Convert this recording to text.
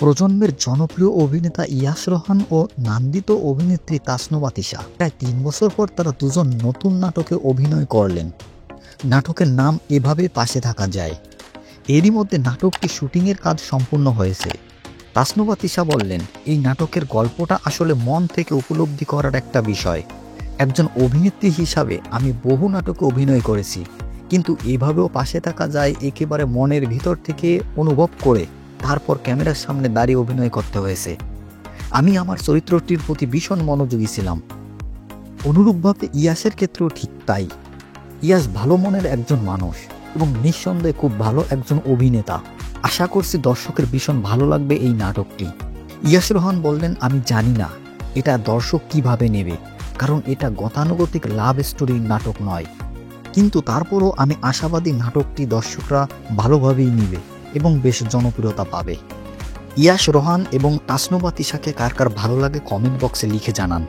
প্রজন্মের জনপ্রিয় অভিনেতা ইয়াস রোহান ও নান্দিত অভিনেত্রী তাসনুভা তিশা প্রায় ৩ বছর পর তারা দুজন নতুন নাটকে অভিনয় করলেন। নাটকের নাম এভাবে পাশে থাকা যায়। এরই মধ্যে নাটকটি শুটিংয়ের কাজ সম্পূর্ণ হয়েছে। তাসনুভা তিশা বললেন, এই নাটকের গল্পটা আসলে মন থেকে উপলব্ধি করার একটা বিষয়। একজন অভিনেত্রী হিসাবে আমি বহু নাটকে অভিনয় করেছি, কিন্তু এভাবেও পাশে থাকা যায় একেবারে মনের ভিতর থেকে অনুভব করে তারপর ক্যামেরার সামনে দাঁড়িয়ে অভিনয় করতে হয়েছে। আমি আমার চরিত্রটির প্রতি ভীষণ মনোযোগী ছিলাম। অনুরূপভাবে ইয়াসের ক্ষেত্রেও ঠিক তাই। ইয়াস ভালো মনের একজন মানুষ এবং নিঃসন্দেহে খুব ভালো একজন অভিনেতা। আশা করছি দর্শকের ভীষণ ভালো লাগবে এই নাটকটি। ইয়াস রোহান বললেন, আমি জানি না এটা দর্শক কিভাবে নেবে, কারণ এটা গতানুগতিক লাভ স্টোরির নাটক নয়, কিন্তু তারপরও আমি আশাবাদী নাটকটি দর্শকরা ভালোভাবেই নেবে এবং বেশ জনপ্রিয়তা পাবে। ইয়াস রোহান এবং তাসনুভা তিশাকে কার কার ভালো লাগে কমেন্ট বক্সে লিখে জানান।